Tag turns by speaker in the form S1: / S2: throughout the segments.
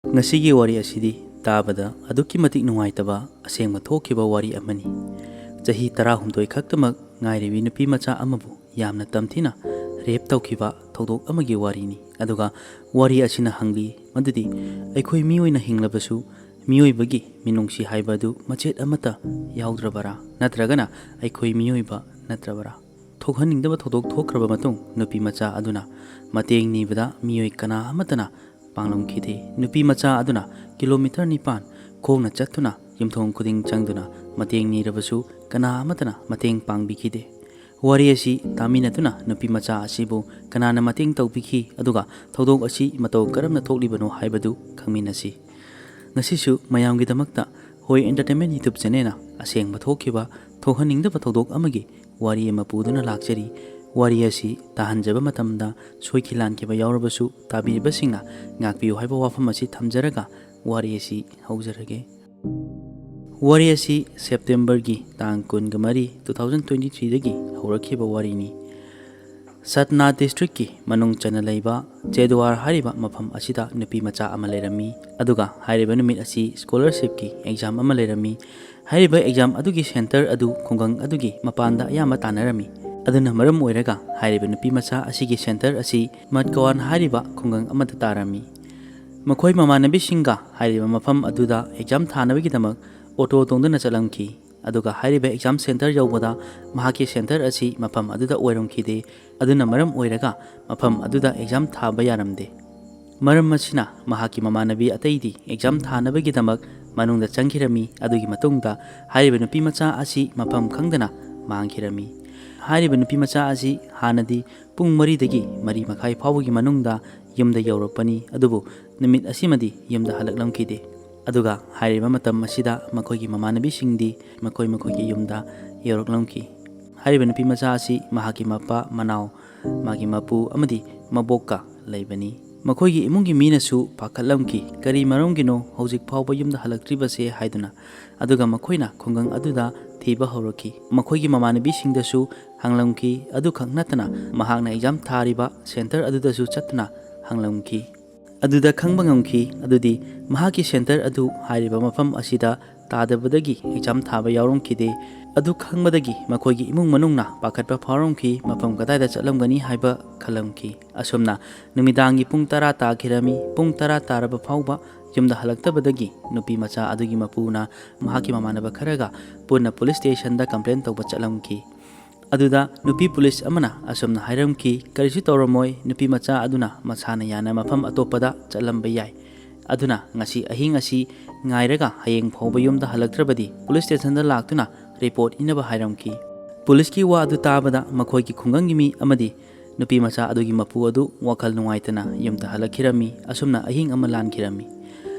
S1: ꯉꯁꯤꯒꯤ ꯋꯥꯔꯤ ꯑꯁꯤꯗꯤ ꯇꯥꯕꯗ ꯑꯗꯨꯛꯀꯤ ꯃꯇꯤꯛ ꯅꯨꯡꯉꯥꯏꯇꯕ ꯑꯁꯦꯡꯕ ꯊꯣꯛꯈꯤꯕ ꯋꯥꯔꯤ ꯑꯃꯅꯤ꯫ ꯆꯍꯤ 18 ꯈꯛꯇꯃꯛ ꯉꯥꯏꯔꯤꯕꯤ ꯅꯨꯄꯤ ꯃꯆꯥ ꯑꯃꯕꯨ ꯌꯥꯝꯅ ꯇꯝꯊꯤꯅ ꯔꯦꯞ ꯇꯧꯈꯤꯕ ꯊꯧꯗꯣꯛ ꯑꯃꯒꯤ ꯋꯥꯔꯤꯅꯤ꯫ ꯑꯗꯨꯒ ꯋꯥꯔꯤ ꯑꯁꯤꯅ ꯍꯪꯂꯤ ꯃꯗꯨꯗꯤ ꯑꯩꯈꯣꯏ ꯃꯤꯑꯣꯏꯅ ꯍꯤꯡꯂꯕꯁꯨ ꯃꯤꯑꯣꯏꯕꯒꯤ ꯃꯤꯅꯨꯡꯁꯤ ꯍꯥꯏꯕ ꯑꯗꯨ ꯃꯆꯦꯠ ꯑꯃꯠꯇ ꯌꯥꯎꯗ꯭ꯔꯕꯔꯥ, ꯅꯠꯇ꯭ꯔꯒꯅ ꯑꯩꯈꯣꯏ ꯃꯤꯑꯣꯏꯕ ꯅꯠꯇ꯭ꯔꯕꯔꯥ? ꯊꯣꯛꯍꯟꯅꯤꯡꯗꯕ ꯊꯧꯗꯣꯛ ꯊꯣꯛꯈ꯭ꯔꯕ ꯃꯇꯨꯡ ꯅꯨꯄꯤ ꯃꯆꯥ ꯑꯗꯨꯅ ꯃꯇꯦꯡ ꯅꯤꯕꯗ ꯃꯤꯑꯣꯏ ꯀꯅꯥ ꯑꯃꯠꯇꯅ ꯄꯥꯡꯂꯝꯈꯤꯗꯦ꯫ ꯅꯨꯄꯤ ꯃꯆꯥ ꯑꯗꯨꯅ ꯀꯤꯂꯣꯃꯤꯇꯔ 9 ꯈꯣꯡꯅ ꯆꯠꯇꯨꯅ ꯌꯨꯝꯊꯣꯡ ꯈꯨꯗꯤꯡ ꯆꯪꯗꯨꯅ ꯃꯇꯦꯡ ꯅꯤꯔꯕꯁꯨ ꯀꯅꯥ ꯑꯃꯠꯇꯅ ꯃꯇꯦꯡ ꯄꯥꯡꯕꯤꯈꯤꯗꯦ꯫ ꯋꯥꯔꯤ ꯑꯁꯤ ꯇꯥꯃꯤꯟꯅꯗꯨꯅ ꯅꯨꯄꯤ ꯃꯆꯥ ꯑꯁꯤꯕꯨ ꯀꯅꯥꯅ ꯃꯇꯦꯡ ꯇꯧꯕꯤꯈꯤ ꯑꯗꯨꯒ ꯊꯧꯗꯣꯛ ꯑꯁꯤ ꯃꯇꯧ ꯀꯔꯝꯅ ꯊꯣꯛꯂꯤꯕꯅꯣ ꯍꯥꯏꯕꯗꯨ ꯈꯪꯃꯤꯟꯅꯁꯤ꯫ ꯉꯁꯤꯁꯨ ꯃꯌꯥꯝꯒꯤꯗꯃꯛꯇ ꯍꯣꯏ ꯑꯦꯟꯇꯔꯇꯦꯟꯃꯦꯟꯠ ꯌꯨꯇ꯭ꯌꯨꯕ ꯆꯦꯅꯦꯜꯅ ꯑꯁꯦꯡꯕ ꯊꯣꯛꯈꯤꯕ ꯊꯣꯛꯍꯟꯅꯤꯡꯗꯕ ꯊꯧꯗꯣꯛ ꯑꯃꯒꯤ ꯋꯥꯔꯤ ꯑꯃ ꯄꯨꯗꯨꯅ ꯂꯥꯛꯆꯔꯤ꯫ ꯋꯥꯔꯤ ꯑꯁꯤ ꯇꯥꯍꯟꯖꯕ ꯃꯇꯝꯗ ꯁꯣꯏꯈꯤ ꯂꯥꯟꯈꯤꯕ ꯌꯥꯎꯔꯕꯁꯨ ꯇꯥꯕꯤꯔꯤꯕꯁꯤꯡꯅ ꯉꯥꯛꯄꯤꯌꯨ ꯍꯥꯏꯕ ꯋꯥꯐꯝ ꯑꯁꯤ ꯊꯝꯖꯔꯒ ꯋꯥꯔꯤ ꯑꯁꯤ ꯍꯧꯖꯔꯒꯦ꯫ ꯋꯥꯔꯤ ꯑꯁꯤ ꯁꯦꯞꯇꯦꯝꯕꯔꯒꯤ ꯇꯥꯡ 13, 2023ꯗꯒꯤ ꯍꯧꯔꯛꯈꯤꯕ ꯋꯥꯔꯤꯅꯤ꯫ ꯁꯠꯅꯥ ꯗꯤꯁꯇ꯭ꯔꯤꯛꯀꯤ ꯃꯅꯨꯡ ꯆꯟꯅ ꯂꯩꯕ ꯆꯦꯗꯋꯥꯔ ꯍꯥꯏꯔꯤꯕ ꯃꯐꯝ ꯑꯁꯤꯗ ꯅꯨꯄꯤ ꯃꯆꯥ ꯑꯃ ꯂꯩꯔꯝꯃꯤ꯫ ꯑꯗꯨꯒ ꯍꯥꯏꯔꯤꯕ ꯅꯨꯃꯤꯠ ꯑꯁꯤ ꯁ꯭ꯀꯣꯂꯔꯁꯤꯞꯀꯤ ꯑꯦꯛꯖꯥꯝ ꯑꯃ ꯂꯩꯔꯝꯃꯤ꯫ ꯍꯥꯏꯔꯤꯕ ꯑꯦꯛꯖꯥꯝ ꯑꯗꯨꯒꯤ ꯁꯦꯟꯇꯔ ꯑꯗꯨ ꯈꯨꯡꯒꯪ ꯑꯗꯨꯒꯤ ꯃꯄꯥꯟꯗ ꯑꯌꯥꯝꯕ ꯇꯥꯟꯅꯔꯝꯃꯤ꯫ ꯑꯗꯨꯅ ꯃꯔꯝ ꯑꯣꯏꯔꯒ ꯍꯥꯏꯔꯤꯕ ꯅꯨꯄꯤ ꯃꯆꯥ ꯑꯁꯤꯒꯤ ꯁꯦꯟꯇꯔ ꯑꯁꯤ ꯃꯠꯀꯋꯥꯟ ꯍꯥꯏꯔꯤꯕ ꯈꯨꯡꯒꯪ ꯑꯃꯗ ꯇꯥꯔꯝꯃꯤ꯫ ꯃꯈꯣꯏ ꯃꯃꯥꯟꯅꯕꯤꯁꯤꯡꯒ ꯍꯥꯏꯔꯤꯕ ꯃꯐꯝ ꯑꯗꯨꯗ ꯑꯦꯛꯖꯥꯝ ꯊꯥꯅꯕꯒꯤꯗꯃꯛ ꯑꯣꯇꯣ ꯇꯣꯡꯗꯨꯅ ꯆꯠꯂꯝꯈꯤ꯫ ꯑꯗꯨꯒ ꯍꯥꯏꯔꯤꯕ ꯑꯦꯛꯖꯥꯝ ꯁꯦꯟꯇꯔ ꯌꯧꯕꯗ ꯃꯍꯥꯛꯀꯤ ꯁꯦꯟꯇꯔ ꯑꯁꯤ ꯃꯐꯝ ꯑꯗꯨꯗ ꯑꯣꯏꯔꯝꯈꯤꯗꯦ꯫ ꯑꯗꯨꯅ ꯃꯔꯝ ꯑꯣꯏꯔꯒ ꯃꯐꯝ ꯑꯗꯨꯗ ꯑꯦꯛꯖꯥꯝ ꯊꯥꯕ ꯌꯥꯔꯝꯗꯦ꯫ ꯃꯔꯝ ꯑꯁꯤꯅ ꯃꯍꯥꯛꯀꯤ ꯃꯃꯥꯟꯅꯕꯤ ꯑꯇꯩꯗꯤ ꯑꯦꯛꯖꯥꯝ ꯊꯥꯅꯕꯒꯤꯗꯃꯛ ꯃꯅꯨꯡꯗ ꯆꯪꯈꯤꯔꯝꯃꯤ꯫ ꯑꯗꯨꯒꯤ ꯃꯇꯨꯡꯗ ꯍꯥꯏꯔꯤꯕ ꯅꯨꯄꯤ ꯃꯆꯥ ꯑꯁꯤ ꯃꯐꯝ ꯈꯪꯗꯅ ꯃꯥꯡꯈꯤꯔꯝꯃꯤ꯫ ꯍꯥꯏꯔꯤꯕ ꯅꯨꯄꯤ ꯃꯆꯥ ꯑꯁꯤ ꯍꯥꯟꯅꯗꯤ ꯄꯨꯡ 4ꯗꯒꯤ 4:30 ꯐꯥꯎꯕꯒꯤ ꯃꯅꯨꯡꯗ ꯌꯨꯝꯗ ꯌꯧꯔꯛꯄꯅꯤ꯫ ꯑꯗꯨꯕꯨ ꯅꯨꯃꯤꯠ ꯑꯁꯤꯃꯗꯤ ꯌꯨꯝꯗ ꯍꯜꯂꯛꯂꯝꯈꯤꯗꯦ꯫ ꯑꯗꯨꯒ ꯍꯥꯏꯔꯤꯕ ꯃꯇꯝ ꯑꯁꯤꯗ ꯃꯈꯣꯏꯒꯤ ꯃꯃꯥꯟꯅꯕꯤꯁꯤꯡꯗꯤ ꯃꯈꯣꯏꯒꯤ ꯌꯨꯝꯗ ꯌꯧꯔꯛꯂꯝꯈꯤ꯫ ꯍꯥꯏꯔꯤꯕ ꯅꯨꯄꯤ ꯃꯆꯥ ꯑꯁꯤ ꯃꯍꯥꯛꯀꯤ ꯃꯄꯥ ꯃꯅꯥꯎ, ꯃꯥꯒꯤ ꯃꯄꯨ ꯑꯃꯗꯤ ꯃꯕꯣꯛꯀ ꯂꯩꯕꯅꯤ꯫ ꯃꯈꯣꯏꯒꯤ ꯏꯃꯨꯡꯒꯤ ꯃꯤꯅꯁꯨ ꯄꯥꯈꯠꯂꯝꯈꯤ ꯀꯔꯤ ꯃꯔꯝꯒꯤꯅꯣ ꯍꯧꯖꯤꯛ ꯐꯥꯎꯕ ꯌꯨꯝꯗ ꯍꯜꯂꯛꯇ꯭ꯔꯤꯕꯁꯦ ꯍꯥꯏꯗꯨꯅ꯫ ꯑꯗꯨꯒ ꯃꯈꯣꯏꯅ ꯈꯨꯡꯒꯪ ꯑꯗꯨꯗ ꯊꯤꯕ ꯍꯧꯔꯛꯈꯤ꯫ ꯃꯈꯣꯏꯒꯤ ꯃꯃꯥꯟꯅꯕꯤꯁꯤꯡꯗꯁꯨ ꯍꯪꯂꯝꯈꯤ꯫ ꯑꯗꯨꯈꯛ ꯅꯠꯇꯅ ꯃꯍꯥꯛꯅ ꯑꯦꯛꯖꯥꯝ ꯊꯥꯔꯤꯕ ꯁꯦꯟꯇꯔ ꯑꯗꯨꯗꯁꯨ ꯆꯠꯇꯨꯅ ꯍꯪꯂꯝꯈꯤ꯫ ꯑꯗꯨꯗ ꯈꯪꯕ ꯉꯝꯈꯤ ꯑꯗꯨꯗꯤ ꯃꯍꯥꯛꯀꯤ ꯁꯦꯟꯇꯔ ꯑꯗꯨ ꯍꯥꯏꯔꯤꯕ ꯃꯐꯝ ꯑꯁꯤꯗ ꯇꯥꯗꯕꯗꯒꯤ ꯑꯦꯛꯖꯥꯝ ꯊꯥꯕ ꯌꯥꯎꯔꯝꯈꯤꯗꯦ꯫ ꯑꯗꯨ ꯈꯪꯕꯗꯒꯤ ꯃꯈꯣꯏꯒꯤ ꯏꯃꯨꯡ ꯃꯅꯨꯡꯅ ꯄꯥꯈꯠꯄ ꯐꯥꯎꯔꯝꯈꯤ꯫ ꯃꯐꯝ ꯀꯗꯥꯏꯗ ꯆꯠꯂꯝꯒꯅꯤ ꯍꯥꯏꯕ ꯈꯜꯂꯝꯈꯤ꯫ ꯑꯁꯨꯝꯅ ꯅꯨꯃꯤꯗꯥꯡꯒꯤ ꯄꯨꯡ 10 ꯇꯥꯈꯤꯔꯝꯃꯤ꯫ ꯄꯨꯡ 10 ꯇꯥꯔꯕ ꯐꯥꯎꯕ ꯌꯨꯝꯗ ꯍꯜꯂꯛꯇꯕꯗꯒꯤ ꯅꯨꯄꯤ ꯃꯆꯥ ꯑꯗꯨꯒꯤ ꯃꯄꯨꯅ ꯃꯍꯥꯛꯀꯤ ꯃꯃꯥꯟꯅꯕ ꯈꯔꯒ ꯄꯨꯟꯅ ꯄꯨꯂꯤꯁ ꯁ꯭ꯇꯦꯁꯟꯗ ꯀꯝꯄ꯭ꯂꯦꯟ ꯇꯧꯕ ꯆꯠꯂꯝꯈꯤ꯫ ꯑꯗꯨꯗ ꯅꯨꯄꯤ ꯄꯨꯂꯤꯁ ꯑꯃꯅ ꯑꯁꯨꯝꯅ ꯍꯥꯏꯔꯝꯈꯤ, ꯀꯔꯤꯁꯨ ꯇꯧꯔꯝꯃꯣꯏ, ꯅꯨꯄꯤ ꯃꯆꯥ ꯑꯗꯨꯅ ꯃꯁꯥꯅ ꯌꯥꯅ ꯃꯐꯝ ꯑꯇꯣꯞꯄꯗ ꯆꯠꯂꯝꯕ ꯌꯥꯏ꯫ ꯑꯗꯨꯅ ꯉꯁꯤ ꯑꯍꯤꯡ ꯑꯁꯤ ꯉꯥꯏꯔꯒ ꯍꯌꯦꯡ ꯐꯥꯎꯕ ꯌꯨꯝꯗ ꯍꯜꯂꯛꯇ꯭ꯔꯕꯗꯤ ꯄꯨꯂꯤꯁ ꯁ꯭ꯇꯦꯁꯟꯗ ꯂꯥꯛꯇꯨꯅ ꯔꯤꯄꯣꯔꯠ ꯏꯅꯕ ꯍꯥꯏꯔꯝꯈꯤ꯫ ꯄꯨꯂꯤꯁꯀꯤ ꯋꯥ ꯑꯗꯨ ꯇꯥꯕꯗ ꯃꯈꯣꯏꯒꯤ ꯈꯨꯡꯒꯪꯒꯤ ꯃꯤ ꯑꯃꯗꯤ ꯅꯨꯄꯤ ꯃꯆꯥ ꯑꯗꯨꯒꯤ ꯃꯄꯨ ꯑꯗꯨ ꯋꯥꯈꯜ ꯅꯨꯡꯉꯥꯏꯇꯅ ꯌꯨꯝꯗ ꯍꯜꯂꯛꯈꯤꯔꯝꯃꯤ꯫ ꯑꯁꯨꯝꯅ ꯑꯍꯤꯡ ꯑꯃ ꯂꯥꯟꯈꯤꯔꯝꯃꯤ꯫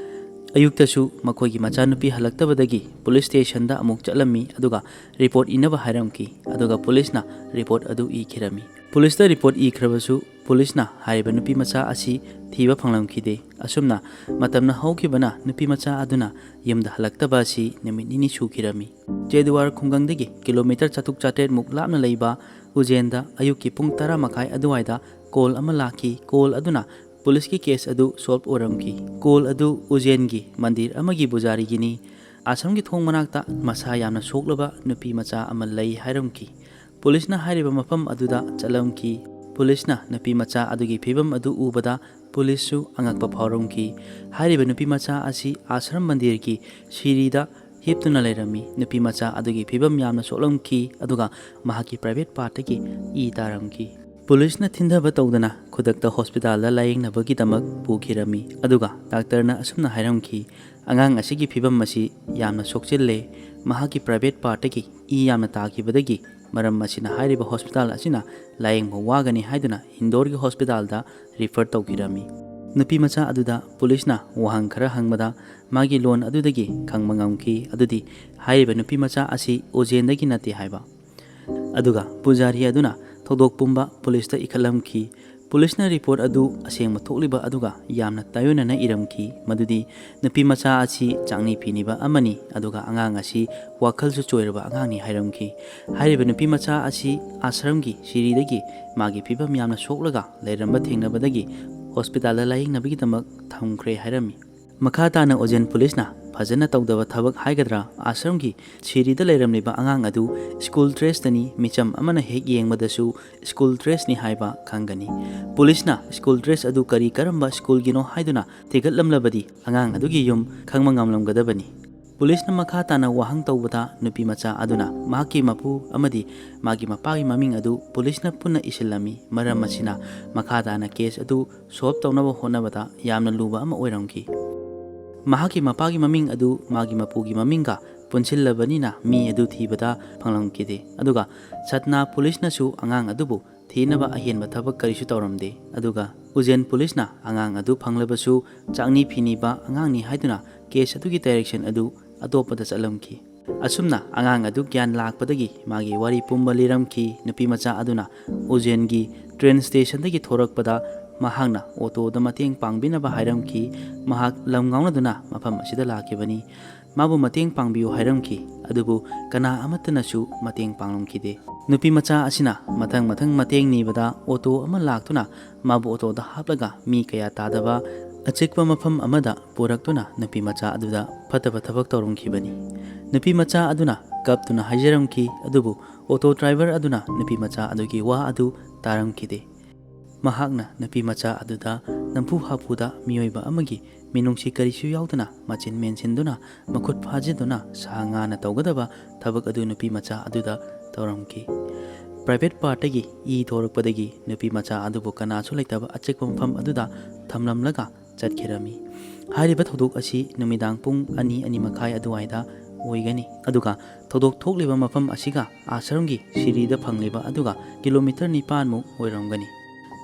S1: ꯑꯌꯨꯛꯇꯁꯨ ꯃꯈꯣꯏꯒꯤ ꯃꯆꯥꯅꯨꯄꯤ ꯍꯜꯂꯛꯇꯕꯗꯒꯤ ꯄꯨꯂꯤꯁ ꯁ꯭ꯇꯦꯁꯟꯗ ꯑꯃꯨꯛ ꯆꯠꯂꯝꯃꯤ ꯑꯗꯨꯒ ꯔꯤꯄꯣꯔꯠ ꯏꯅꯕ ꯍꯥꯏꯔꯝꯈꯤ꯫ ꯑꯗꯨꯒ ꯄꯨꯂꯤꯁꯅ ꯔꯤꯄꯣꯔꯠ ꯑꯗꯨ ꯏꯈꯤꯔꯝꯃꯤ꯫ ꯄꯨꯂꯤꯁꯇ ꯔꯤꯄꯣꯔꯠ ꯏꯈ꯭ꯔꯕꯁꯨ ꯄꯨꯂꯤꯁꯅ ꯍꯥꯏꯔꯤꯕ ꯅꯨꯄꯤ ꯃꯆꯥ ꯑꯁꯤ ꯊꯤꯕ ꯐꯪꯂꯝꯈꯤꯗꯦ꯫ ꯑꯁꯨꯝꯅ ꯃꯇꯝꯅ ꯍꯧꯈꯤꯕꯅ ꯅꯨꯄꯤ ꯃꯆꯥ ꯑꯗꯨꯅ ꯌꯨꯝꯗ ꯍꯜꯂꯛꯇꯕ ꯑꯁꯤ ꯅꯨꯃꯤꯠ 2 ꯁꯨꯈꯤꯔꯝꯃꯤ꯫ ꯆꯦꯗꯋꯥꯔ ꯈꯨꯡꯒꯪꯗꯒꯤ ꯀꯤꯂꯣꯃꯤꯇꯔ 700-800 ꯃꯨꯛ ꯂꯥꯞꯅ ꯂꯩꯕ ꯎꯖꯦꯟꯗ ꯑꯌꯨꯛꯀꯤ ꯄꯨꯡ 10:30 ꯑꯗꯨꯋꯥꯏꯗ ꯀꯣꯜ ꯑꯃ ꯂꯥꯛꯈꯤ꯫ ꯀꯣꯜ ꯑꯗꯨꯅ ꯄꯨꯂꯤꯁꯀꯤ ꯀꯦꯁ ꯑꯗꯨ ꯁꯣꯜꯕ ꯑꯣꯏꯔꯝꯈꯤ꯫ ꯀꯣꯜ ꯑꯗꯨ ꯎꯖꯦꯟꯒꯤ ꯃꯟꯗꯤꯔ ꯑꯃꯒꯤ ꯄꯨꯖꯥꯔꯤꯒꯤꯅꯤ꯫ ꯑꯥꯁ꯭ꯔꯝꯒꯤ ꯊꯣꯡ ꯃꯅꯥꯛꯇ ꯃꯁꯥ ꯌꯥꯝꯅ ꯁꯣꯛꯂꯕ ꯅꯨꯄꯤ ꯃꯆꯥ ꯑꯃ ꯂꯩ ꯍꯥꯏꯔꯝꯈꯤ꯫ ꯄꯨꯂꯤꯁꯅ ꯍꯥꯏꯔꯤꯕ ꯃꯐꯝ ꯑꯗꯨꯗ ꯆꯠꯂꯝꯈꯤ꯫ ꯄꯨꯂꯤꯁꯅ ꯅꯨꯄꯤ ꯃꯆꯥ ꯑꯗꯨꯒꯤ ꯐꯤꯚꯝ ꯑꯗꯨ ꯎꯕꯗ ꯄꯨꯂꯤꯁꯁꯨ ꯑꯉꯛꯄ ꯐꯥꯎꯔꯝꯈꯤ꯫ ꯍꯥꯏꯔꯤꯕ ꯅꯨꯄꯤ ꯃꯆꯥ ꯑꯁꯤ ꯑꯥꯁ꯭ꯔꯝ ꯃꯟꯗꯤꯔꯒꯤ ꯁꯤꯔꯤꯗ ꯍꯤꯞꯇꯨꯅ ꯂꯩꯔꯝꯃꯤ꯫ ꯅꯨꯄꯤ ꯃꯆꯥ ꯑꯗꯨꯒꯤ ꯐꯤꯚꯝ ꯌꯥꯝꯅ ꯁꯣꯛꯂꯝꯈꯤ ꯑꯗꯨꯒ ꯃꯍꯥꯛꯀꯤ ꯄ꯭ꯔꯥꯏꯚꯦꯠ ꯄꯥꯔꯠꯇꯒꯤ ꯏ ꯇꯥꯔꯝꯈꯤ꯫ ꯄꯨꯂꯤꯁꯅ ꯊꯤꯟꯊꯕ ꯇꯧꯗꯅ ꯈꯨꯗꯛꯇ ꯍꯣꯁꯄꯤꯇꯥꯜꯗ ꯂꯥꯌꯦꯡꯅꯕꯒꯤꯗꯃꯛ ꯄꯨꯈꯤꯔꯝꯃꯤ꯫ ꯑꯗꯨꯒ ꯗꯥꯛꯇꯔꯅ ꯑꯁꯨꯝꯅ ꯍꯥꯏꯔꯝꯈꯤ, ꯑꯉꯥꯡ ꯑꯁꯤꯒꯤ ꯐꯤꯚꯝ ꯑꯁꯤ ꯌꯥꯝꯅ ꯁꯣꯛꯆꯤꯜꯂꯦ꯫ ꯃꯍꯥꯛꯀꯤ ꯄ꯭ꯔꯥꯏꯚꯦꯠ ꯄꯥꯔꯠꯇꯒꯤ ꯏ ꯌꯥꯝꯅ ꯇꯥꯈꯤꯕꯗꯒꯤ ꯃꯔꯝ ꯑꯁꯤꯅ ꯍꯥꯏꯔꯤꯕ ꯍꯣꯁꯄꯤꯇꯥꯜ ꯑꯁꯤꯅ ꯂꯥꯌꯦꯡꯕ ꯋꯥꯒꯅꯤ ꯍꯥꯏꯗꯨꯅ ꯏꯟꯗꯣꯔꯒꯤ ꯍꯣꯁꯄꯤꯇꯥꯜꯗ ꯔꯤꯐꯔ ꯇꯧꯈꯤꯔꯝꯃꯤ꯫ ꯅꯨꯄꯤ ꯃꯆꯥ ꯑꯗꯨꯗ ꯄꯨꯂꯤꯁꯅ ꯋꯥꯍꯪ ꯈꯔ ꯍꯪꯕꯗ ꯃꯥꯒꯤ ꯂꯣꯟ ꯑꯗꯨꯗꯒꯤ ꯈꯪꯕ ꯉꯝꯈꯤ ꯑꯗꯨꯗꯤ ꯍꯥꯏꯔꯤꯕ ꯅꯨꯄꯤ ꯃꯆꯥ ꯑꯁꯤ ꯎꯖꯦꯟꯗꯒꯤ ꯅꯠꯇꯦ ꯍꯥꯏꯕ꯫ ꯑꯗꯨꯒ ꯄꯨꯖꯥꯔꯤ ꯑꯗꯨꯅ ꯊꯧꯗꯣꯛ ꯄꯨꯝꯕ ꯄꯨꯂꯤꯁꯇ ꯏꯈꯠꯂꯝꯈꯤ꯫ ꯄꯨꯂꯤꯁꯅ ꯔꯤꯄꯣꯔꯠ ꯑꯗꯨ ꯑꯁꯦꯡꯕ ꯊꯣꯛꯂꯤꯕ ꯑꯗꯨꯒ ꯌꯥꯝꯅ ꯇꯥꯌꯣꯟꯅꯅ ꯏꯔꯝꯈꯤ ꯃꯗꯨꯗꯤ ꯅꯨꯄꯤ ꯃꯆꯥ ꯑꯁꯤ ꯆꯥꯛꯅꯤ ꯐꯤꯅꯤꯕ ꯑꯃꯅꯤ ꯑꯗꯨꯒ ꯑꯉꯥꯡ ꯑꯁꯤ ꯋꯥꯈꯜꯁꯨ ꯆꯣꯏꯔꯕ ꯑꯉꯥꯡꯅꯤ ꯍꯥꯏꯔꯝꯈꯤ꯫ ꯍꯥꯏꯔꯤꯕ ꯅꯨꯄꯤ ꯃꯆꯥ ꯑꯁꯤ ꯑꯥꯁ꯭ꯔꯝꯒꯤ ꯁꯤꯔꯤꯗꯒꯤ ꯃꯥꯒꯤ ꯐꯤꯚꯝ ꯌꯥꯝꯅ ꯁꯣꯛꯂꯒ ꯂꯩꯔꯝꯕ ꯊꯦꯡꯅꯕꯗꯒꯤ ꯍꯣꯁꯄꯤꯇꯥꯜꯗ ꯂꯥꯌꯦꯡꯅꯕꯒꯤꯗꯃꯛ ꯊꯝꯈ꯭ꯔꯦ ꯍꯥꯏꯔꯝꯃꯤ꯫ ꯃꯈꯥ ꯇꯥꯅ ꯎꯖꯦꯟ ꯄꯨꯂꯤꯁꯅ ꯐꯖꯅ ꯇꯧꯗꯕ ꯊꯕꯛ ꯍꯥꯏꯒꯗ꯭ꯔꯥ ꯑꯥꯁ꯭ꯔꯝꯒꯤ ꯁꯤꯔꯤꯗ ꯂꯩꯔꯝꯂꯤꯕ ꯑꯉꯥꯡ ꯑꯗꯨ ꯁ꯭ꯀꯨꯜ ꯗ꯭ꯔꯦꯁꯇꯅꯤ ꯃꯤꯆꯝ ꯑꯃꯅ ꯍꯦꯛ ꯌꯦꯡꯕꯗꯁꯨ ꯁ꯭ꯀꯨꯜ ꯗ꯭ꯔꯦꯁꯅꯤ ꯍꯥꯏꯕ ꯈꯪꯒꯅꯤ꯫ ꯄꯨꯂꯤꯁꯅ ꯁ꯭ꯀꯨꯜ ꯗ꯭ꯔꯦꯁ ꯑꯗꯨ ꯀꯔꯤ ꯀꯔꯝꯕ ꯁ꯭ꯀꯨꯜꯒꯤꯅꯣ ꯍꯥꯏꯗꯨꯅ ꯊꯤꯒꯠꯂꯝꯂꯕꯗꯤ ꯑꯉꯥꯡ ꯑꯗꯨꯒꯤ ꯌꯨꯝ ꯈꯪꯕ ꯉꯝꯂꯝꯒꯗꯕꯅꯤ꯫ ꯄꯨꯂꯤꯁꯅ ꯃꯈꯥ ꯇꯥꯅ ꯋꯥꯍꯪ ꯇꯧꯕꯗ ꯅꯨꯄꯤ ꯃꯆꯥ ꯑꯗꯨꯅ ꯃꯍꯥꯛꯀꯤ ꯃꯄꯨ ꯑꯃꯗꯤ ꯃꯥꯒꯤ ꯃꯄꯥꯒꯤ ꯃꯃꯤꯡ ꯑꯗꯨ ꯄꯨꯂꯤꯁꯅ ꯄꯨꯟꯅ ꯏꯁꯤꯜꯂꯝꯃꯤ, ꯃꯔꯝ ꯑꯁꯤꯅ ꯃꯈꯥ ꯇꯥꯅ ꯀꯦꯁ ꯑꯗꯨ ꯁꯣꯜꯕ ꯇꯧꯅꯕ ꯍꯣꯠꯅꯕꯗ ꯌꯥꯝꯅ ꯂꯨꯕ ꯑꯃ ꯑꯣꯏꯔꯝꯈꯤ꯫ ꯃꯍꯥꯛꯀꯤ ꯃꯄꯥꯒꯤ ꯃꯃꯤꯡ ꯑꯗꯨ ꯃꯥꯒꯤ ꯃꯄꯨꯒꯤ ꯃꯃꯤꯡꯒ ꯄꯨꯟꯁꯤꯜꯂꯕꯅꯤꯅ ꯃꯤ ꯑꯗꯨ ꯊꯤꯕꯗ ꯐꯪꯂꯝꯈꯤꯗꯦ, ꯑꯗꯨꯒ ꯁꯠꯅꯥ ꯄꯨꯂꯤꯁꯅꯁꯨ ꯑꯉꯥꯡ ꯑꯗꯨꯕꯨ ꯊꯤꯅꯕ ꯑꯍꯦꯟꯕ ꯊꯕꯛ ꯀꯔꯤꯁꯨ ꯇꯧꯔꯝꯗꯦ꯫ ꯑꯗꯨꯒ ꯎꯖꯦꯟ ꯄꯨꯂꯤꯁꯅ ꯑꯉꯥꯡ ꯑꯗꯨ ꯐꯪꯂꯕꯁꯨ ꯆꯥꯛꯅꯤ ꯐꯤꯅꯤꯕ ꯑꯉꯥꯡꯅꯤ ꯍꯥꯏꯗꯨꯅ ꯀꯦꯁ ꯑꯗꯨꯒꯤ ꯗꯥꯏꯔꯦꯛꯁꯟ ꯑꯗꯨ ꯑꯇꯣꯞꯄꯗ ꯆꯠꯂꯝꯈꯤ꯫ ꯑꯁꯨꯝꯅ ꯑꯉꯥꯡ ꯑꯗꯨ ꯒ꯭ꯌꯥꯟ ꯂꯥꯛꯄꯗꯒꯤ ꯃꯥꯒꯤ ꯋꯥꯔꯤ ꯄꯨꯝꯕ ꯂꯤꯔꯝꯈꯤ꯫ ꯅꯨꯄꯤ ꯃꯆꯥ ꯑꯗꯨꯅ ꯎꯖꯦꯟꯒꯤ ꯇ꯭ꯔꯦꯟ ꯁ꯭ꯇꯦꯁꯟꯗꯒꯤ ꯊꯣꯔꯛꯄꯗ ꯃꯍꯥꯛꯅ ꯑꯣꯇꯣꯗ ꯃꯇꯦꯡ ꯄꯥꯡꯕꯤꯅꯕ ꯍꯥꯏꯔꯝꯈꯤ꯫ ꯃꯍꯥꯛ ꯂꯝ ꯉꯥꯎꯅꯗꯨꯅ ꯃꯐꯝ ꯑꯁꯤꯗ ꯂꯥꯛꯈꯤꯕꯅꯤ, ꯃꯥꯕꯨ ꯃꯇꯦꯡ ꯄꯥꯡꯕꯤꯌꯨ ꯍꯥꯏꯔꯝꯈꯤ, ꯑꯗꯨꯕꯨ ꯀꯅꯥ ꯑꯃꯠꯇꯅꯁꯨ ꯃꯇꯦꯡ ꯄꯥꯡꯂꯝꯈꯤꯗꯦ꯫ ꯅꯨꯄꯤ ꯃꯆꯥ ꯑꯁꯤꯅ ꯃꯊꯪ ꯃꯇꯦꯡ ꯅꯤꯕꯗ ꯑꯣꯇꯣ ꯑꯃ ꯂꯥꯛꯇꯨꯅ ꯃꯥꯕꯨ ꯑꯣꯇꯣꯗ ꯍꯥꯞꯂꯒ ꯃꯤ ꯀꯌꯥ ꯇꯥꯗꯕ ꯑꯆꯤꯛꯄ ꯃꯐꯝ ꯑꯃꯗ ꯄꯨꯔꯛꯇꯨꯅ ꯅꯨꯄꯤ ꯃꯆꯥ ꯑꯗꯨꯗ ꯐꯠꯇꯕ ꯊꯕꯛ ꯇꯧꯔꯝꯈꯤꯕꯅꯤ꯫ ꯅꯨꯄꯤ ꯃꯆꯥ ꯑꯗꯨꯅ ꯀꯞꯇꯨꯅ ꯍꯥꯏꯖꯔꯝꯈꯤ, ꯑꯗꯨꯕꯨ ꯑꯣꯇꯣ ꯗ꯭ꯔꯥꯏꯚꯔ ꯑꯗꯨꯅ ꯅꯨꯄꯤ ꯃꯆꯥ ꯑꯗꯨꯒꯤ ꯋꯥ ꯑꯗꯨ ꯇꯥꯔꯝꯈꯤꯗꯦ꯫ ꯃꯍꯥꯛꯅ ꯅꯨꯄꯤ ꯃꯆꯥ ꯑꯗꯨꯗ ꯅꯝꯐꯨ ꯍꯥꯐꯨꯗ ꯃꯤꯑꯣꯏꯕ ꯑꯃꯒꯤ ꯃꯤꯅꯨꯡꯁꯤ ꯀꯔꯤꯁꯨ ꯌꯥꯎꯗꯅ ꯃꯆꯤꯟ ꯃꯦꯟꯁꯤꯟꯗꯨꯅ ꯃꯈꯨꯠ ꯐꯥꯖꯤꯟꯗꯨꯅ ꯁꯥ ꯉꯥꯅ ꯇꯧꯒꯗꯕ ꯊꯕꯛ ꯑꯗꯨ ꯅꯨꯄꯤ ꯃꯆꯥ ꯑꯗꯨꯗ ꯇꯧꯔꯝꯈꯤ꯫ ꯄ꯭ꯔꯥꯏꯚꯦꯠ ꯄꯥꯔꯠꯇꯒꯤ ꯊꯣꯔꯛꯄꯗꯒꯤ ꯅꯨꯄꯤ ꯃꯆꯥ ꯑꯗꯨꯕు ꯀꯅꯥꯁꯨ ꯂꯩꯇꯕ ꯑꯆꯤꯛꯄ ꯃꯐꯝ ꯑꯗꯨꯗ ꯊꯝꯂꯝꯂꯒ ꯆꯠꯈꯤꯔꯝꯃꯤ꯫ ꯍꯥꯏꯔꯤꯕ ꯊꯧꯗꯣꯛ ꯑꯁꯤ ꯅꯨꯃꯤꯗꯥꯡ ꯄꯨꯡ 2-2:30 ꯑꯗꯨꯋꯥꯏꯗ ꯑꯣꯏꯒꯅꯤ, ꯑꯗꯨꯒ ꯊꯧꯗꯣꯛ ꯊꯣꯛꯂꯤꯕ ꯃꯐꯝ ꯑꯁꯤꯒ ꯑꯥꯁ꯭ꯔꯝꯒꯤ ꯁꯤꯔꯤꯗ ꯐꯪꯂꯤꯕ ꯑꯗꯨꯒ ꯀꯤꯂꯣꯃꯤꯇꯔ 9ꯃꯨꯛ ꯑꯣꯏꯔꯝꯒꯅꯤ꯫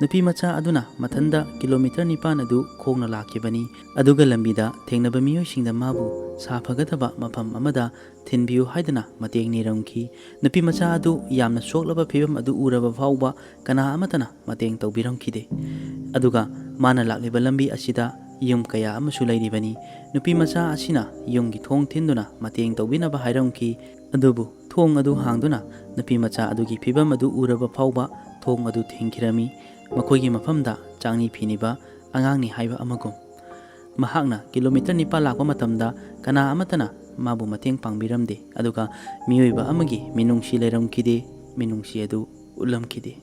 S1: ꯅꯨꯄꯤ ꯃꯆꯥ ꯑꯗꯨꯅ ꯃꯊꯟꯗ ꯀꯤꯂꯣꯃꯤꯇꯔ 9 ꯑꯗꯨ ꯈꯣꯡꯅ ꯂꯥꯛꯈꯤꯕꯅꯤ, ꯑꯗꯨꯒ ꯂꯝꯕꯤꯗ ꯊꯦꯡꯅꯕ ꯃꯤꯑꯣꯏꯁꯤꯡꯗ ꯃꯥꯕꯨ ꯁꯥꯐꯒꯗꯕ ꯃꯐꯝ ꯑꯃꯗ ꯊꯤꯟꯕꯤꯌꯨ ꯍꯥꯏꯗꯨꯅ ꯃꯇꯦꯡ ꯅꯤꯔꯝꯈꯤ꯫ ꯅꯨꯄꯤ ꯃꯆꯥ ꯑꯗꯨ ꯌꯥꯝꯅ ꯁꯣꯛꯂꯕ ꯐꯤꯚꯝ ꯑꯗꯨ ꯎꯔꯕ ꯐꯥꯎꯕ ꯀꯅꯥ ꯑꯃꯠꯇꯅ ꯃꯇꯦꯡ ꯇꯧꯕꯤꯔꯝꯈꯤꯗꯦ, ꯑꯗꯨꯒ ꯃꯥꯅ ꯂꯥꯛꯂꯤꯕ ꯂꯝꯕꯤ ꯑꯁꯤꯗ ꯌꯨꯝ ꯀꯌా ꯑꯃꯁꯨ ꯂꯩꯔꯤꯕꯅꯤ꯫ ꯅꯨꯄꯤ ꯃꯆꯥ ꯑꯁꯤꯅ ꯌꯨꯝꯒꯤ ꯊꯣꯡ ꯊꯤꯟꯗꯨꯅ ꯃꯇꯦꯡ ꯇꯧꯕꯤꯅꯕ ꯍꯥꯏꯔꯝꯈꯤ, ꯑꯗꯨꯕꯨ ꯊꯣꯡ ꯑꯗꯨ ꯍꯥꯡꯗꯨꯅ ꯅꯨꯄꯤ ꯃꯆꯥ ꯑꯗꯨꯒꯤ ꯐꯤꯚꯝ ꯑꯗꯨ ꯎꯔꯕ ꯐꯥꯎꯕ ꯊꯣꯡ ꯑꯗꯨ ꯊꯤꯡꯈꯤꯔꯝꯃꯤ, ꯃꯈꯣꯏꯒꯤ ꯃꯐꯝꯗ ꯆꯥꯛꯅꯤ ꯐꯤꯅꯤꯕ ꯑꯉꯥꯡꯅꯤ ꯍꯥꯏꯕ ꯑꯃꯒꯨꯝ꯫ ꯃꯍꯥꯛꯅ ꯀꯤꯂꯣꯃꯤꯇꯔ 9 ꯂꯥꯛꯄ ꯃꯇꯝꯗ ꯀꯅꯥ ꯑꯃꯠꯇꯅ ꯃꯥꯕꯨ ꯃꯇꯦꯡ ꯄꯥꯡꯕꯤꯔꯝꯗꯦ, ꯑꯗꯨꯒ ꯃꯤꯑꯣꯏꯕ ꯑꯃꯒꯤ ꯃꯤꯅꯨꯡꯁꯤ ꯂꯩꯔꯝꯈꯤꯗꯦ, ꯃꯤꯅꯨꯡꯁꯤ ꯑꯗꯨ ꯎꯠꯂꯝꯈꯤꯗꯦ꯫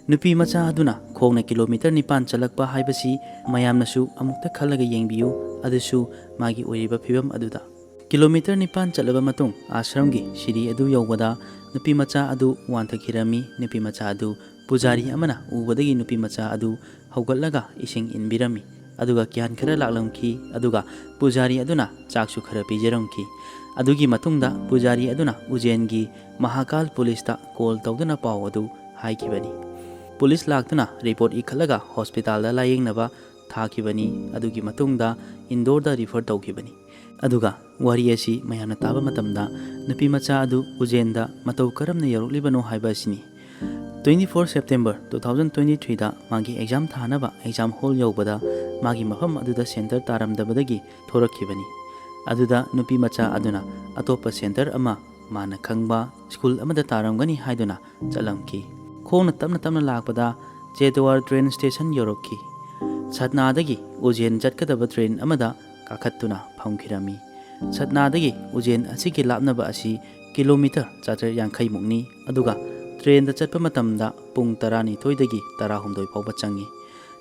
S1: ꯅꯨꯄꯤ ꯃꯆꯥ ꯑꯗꯨꯅ ꯈꯣꯡꯅ ꯀꯤꯂꯣꯃꯤꯇꯔ 9 ꯆꯠꯂꯛꯄ ꯍꯥꯏꯕꯁꯤ ꯃꯌꯥꯝꯅꯁꯨ ꯑꯃꯨꯛꯇ ꯈꯜꯂꯒ ꯌꯦꯡꯕꯤꯌꯨ, ꯑꯗꯨꯁꯨ ꯃꯥꯒꯤ ꯑꯣꯏꯔꯤꯕ ꯐꯤꯚꯝ ꯑꯗꯨꯗ꯫ ꯀꯤꯂꯣꯃꯤꯇꯔ 9 ꯆꯠꯂꯕ ꯃꯇꯨꯡ ꯑꯥꯁ꯭ꯔꯝꯒꯤ ꯁꯤꯔꯤ ꯑꯗꯨ ꯌꯧꯕꯗ ꯅꯨꯄꯤ ꯃꯆꯥ ꯑꯗꯨ ꯋꯥꯟꯊꯈꯤꯔꯝꯃꯤ꯫ ꯅꯨꯄꯤ ꯃꯆꯥ ꯑꯗꯨ ꯄꯨꯖꯥꯔꯤ ꯑꯃꯅ ꯎꯕꯗꯒꯤ ꯅꯨꯄꯤ ꯃꯆꯥ ꯑꯗꯨ ꯍꯧꯒꯠꯂꯒ ꯏꯁꯤꯡ ꯏꯟꯕꯤꯔꯝꯃꯤ, ꯑꯗꯨꯒ ꯒ꯭ꯌꯥꯟ ꯈꯔ ꯂꯥꯛꯂꯝꯈꯤ, ꯑꯗꯨꯒ ꯄꯨꯖꯥꯔꯤ ꯑꯗꯨꯅ ꯆꯥꯛꯁꯨ ꯈꯔ ꯄꯤꯖꯔꯝꯈꯤ꯫ ꯑꯗꯨꯒꯤ ꯃꯇꯨꯡꯗ ꯄꯨꯖꯥꯔꯤ ꯑꯗꯨꯅ ꯎꯖꯦꯟꯒꯤ ꯃꯍꯥꯀꯥꯜ ꯄꯨꯂꯤꯁꯇ ꯀꯣꯜ ꯇꯧꯗꯨꯅ ꯄꯥꯎ ꯑꯗꯨ ꯍꯥꯏꯈꯤꯕꯅꯤ꯫ ꯄꯨꯂꯤꯁ ꯂꯥꯛꯇꯨꯅ ꯔꯤꯄꯣꯔꯠ ꯏꯈꯠꯂꯒ ꯍꯣꯁꯄꯤꯇꯥꯜꯗ ꯂꯥꯌꯦꯡꯅꯕ ꯊꯥꯈꯤꯕꯅꯤ, ꯑꯗꯨꯒꯤ ꯃꯇꯨꯡꯗ ꯏꯟꯗꯣꯔꯗ ꯔꯤꯐꯔ ꯇꯧꯈꯤꯕꯅꯤ꯫ ꯑꯗꯨꯒ ꯋꯥꯔꯤ ꯑꯁꯤ ꯃꯌꯥꯝꯅ ꯇꯥꯕ ꯃꯇꯝꯗ ꯅꯨꯄꯤ ꯃꯆꯥ ꯑꯗꯨ ꯎꯖꯦꯟꯗ ꯃꯇꯧ ꯀꯔꯝꯅ ꯌꯧꯔꯛꯂꯤꯕꯅꯣ ꯍꯥꯏꯕ ꯑꯁꯤꯅꯤ꯫ 24 ꯁꯦꯞꯇꯦꯝꯕꯔ 2023ꯗ ꯃꯥꯒꯤ ꯑꯦꯛꯖꯥꯝ ꯊꯥꯅꯕ ꯑꯦꯛꯖꯥꯝ ꯍꯣꯜ ꯌꯧꯕꯗ ꯃꯥꯒꯤ ꯃꯐꯝ ꯑꯗꯨꯗ ꯁꯦꯟꯇꯔ ꯇꯥꯔꯝꯗꯕꯗꯒꯤ ꯊꯣꯔꯛꯈꯤꯕꯅꯤ꯫ ꯑꯗꯨꯗ ꯅꯨꯄꯤ ꯃꯆꯥ ꯑꯗꯨꯅ ꯑꯇꯣꯞꯄ ꯁꯦꯟꯇꯔ ꯑꯃ ꯃꯥꯅ ꯈꯪꯕ ꯁ꯭ꯀꯨꯜ ꯑꯃꯗ ꯇꯥꯔꯝꯒꯅꯤ ꯍꯥꯏꯗꯨꯅ ꯆꯠꯂꯝꯈꯤ꯫ ꯈꯣꯡꯅ ꯇꯞꯅ ꯂꯥꯛꯄꯗ ꯆꯦꯇꯋꯥꯔ ꯇ꯭ꯔꯦꯟ ꯁ꯭ꯇꯦꯁꯟ ꯌꯧꯔꯛꯈꯤ꯫ ꯁꯠꯅꯥꯗꯒꯤ ꯎꯖꯦꯟ ꯆꯠꯀꯗꯕ ꯇ꯭ꯔꯦꯟ ꯑꯃꯗ ꯀꯥꯈꯠꯇꯨꯅ ꯐꯝꯈꯤꯔꯝꯃꯤ꯫ ꯁꯠꯅꯥꯗꯒꯤ ꯎꯖꯦꯟ ꯑꯁꯤꯒꯤ ꯂꯥꯞꯅꯕ ꯑꯁꯤ ꯀꯤꯂꯣꯃꯤꯇꯔ 450ꯃꯨꯛꯅꯤ, ꯑꯗꯨꯒ ꯇ꯭ꯔꯦꯟꯗ ꯆꯠꯄ ꯃꯇꯝꯗ ꯄꯨꯡ 12ꯗꯒꯤ 16 ꯐꯥꯎꯕ ꯆꯪꯏ꯫